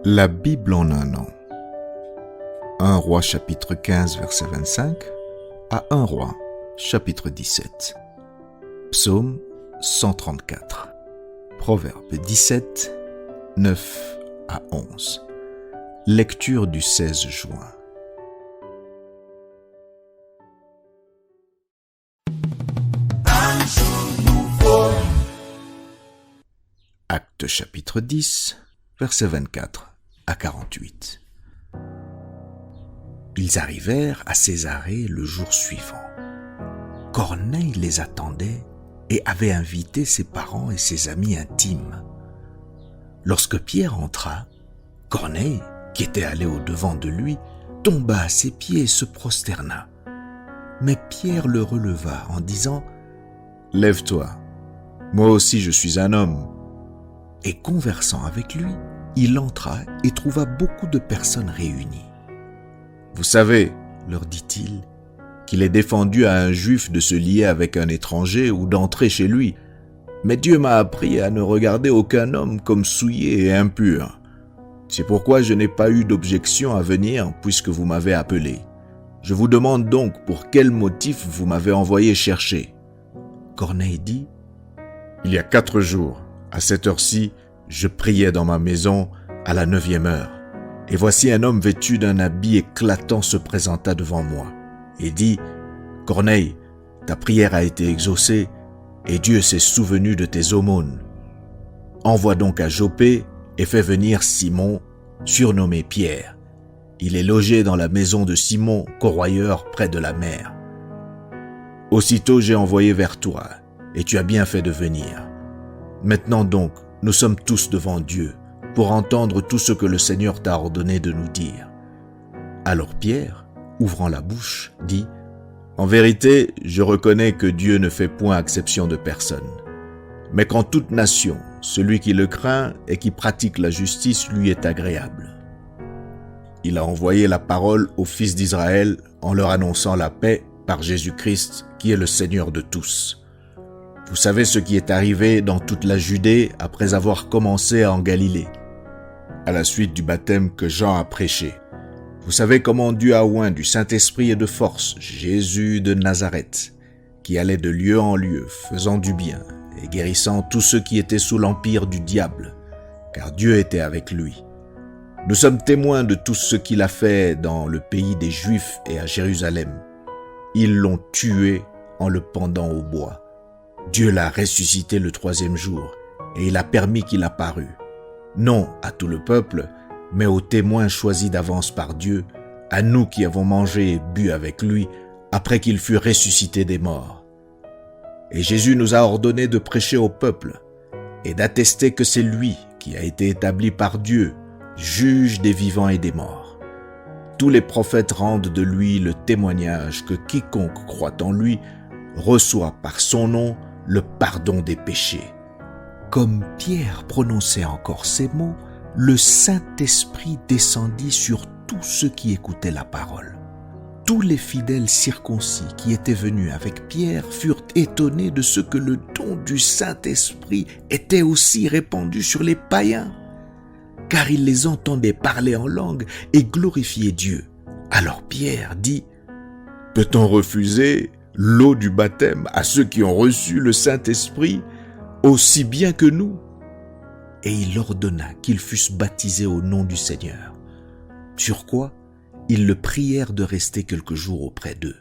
La Bible en un an. 1 Roi chapitre 15 verset 25 à 1 Roi chapitre 17. Psaume 134. Proverbe 17, 9 à 11. Lecture du 16 juin. Actes chapitre 10, verset 24 à 48. Ils arrivèrent à Césarée le jour suivant. Corneille les attendait et avait invité ses parents et ses amis intimes. Lorsque Pierre entra, Corneille, qui était allé au-devant de lui, tomba à ses pieds et se prosterna. Mais Pierre le releva en disant « Lève-toi, moi aussi je suis un homme. » Et conversant avec lui, il entra et trouva beaucoup de personnes réunies. « Vous savez, leur dit-il, qu'il est défendu à un juif de se lier avec un étranger ou d'entrer chez lui. Mais Dieu m'a appris à ne regarder aucun homme comme souillé et impur. C'est pourquoi je n'ai pas eu d'objection à venir puisque vous m'avez appelé. Je vous demande donc pour quel motif vous m'avez envoyé chercher. » Corneille dit « Il y a 4 jours, à cette heure-ci, je priais dans ma maison à la 9e heure. Et voici un homme vêtu d'un habit éclatant se présenta devant moi et dit « Corneille, ta prière a été exaucée et Dieu s'est souvenu de tes aumônes. Envoie donc à Joppé et fais venir Simon, surnommé Pierre. Il est logé dans la maison de Simon, corroyeur près de la mer. Aussitôt j'ai envoyé vers toi et tu as bien fait de venir. Maintenant donc, nous sommes tous devant Dieu pour entendre tout ce que le Seigneur t'a ordonné de nous dire. » Alors Pierre, ouvrant la bouche, dit « En vérité, je reconnais que Dieu ne fait point exception de personne. Mais qu'en toute nation, celui qui le craint et qui pratique la justice lui est agréable. Il a envoyé la parole aux fils d'Israël en leur annonçant la paix par Jésus-Christ qui est le Seigneur de tous. Vous savez ce qui est arrivé dans toute la Judée après avoir commencé en Galilée, à la suite du baptême que Jean a prêché. Vous savez comment Dieu a oint du Saint-Esprit et de force Jésus de Nazareth, qui allait de lieu en lieu, faisant du bien et guérissant tous ceux qui étaient sous l'empire du diable, car Dieu était avec lui. Nous sommes témoins de tout ce qu'il a fait dans le pays des Juifs et à Jérusalem. Ils l'ont tué en le pendant au bois. Dieu l'a ressuscité le 3e jour et il a permis qu'il apparût, non à tout le peuple, mais aux témoins choisis d'avance par Dieu, à nous qui avons mangé et bu avec lui après qu'il fut ressuscité des morts. Et Jésus nous a ordonné de prêcher au peuple et d'attester que c'est lui qui a été établi par Dieu, juge des vivants et des morts. Tous les prophètes rendent de lui le témoignage que quiconque croit en lui reçoit par son nom le pardon des péchés. » Comme Pierre prononçait encore ces mots, le Saint-Esprit descendit sur tous ceux qui écoutaient la parole. Tous les fidèles circoncis qui étaient venus avec Pierre furent étonnés de ce que le don du Saint-Esprit était aussi répandu sur les païens, car ils les entendaient parler en langue et glorifier Dieu. Alors Pierre dit « Peut-on refuser l'eau du baptême à ceux qui ont reçu le Saint-Esprit aussi bien que nous ?» Et il ordonna qu'ils fussent baptisés au nom du Seigneur. Sur quoi, ils le prièrent de rester quelques jours auprès d'eux.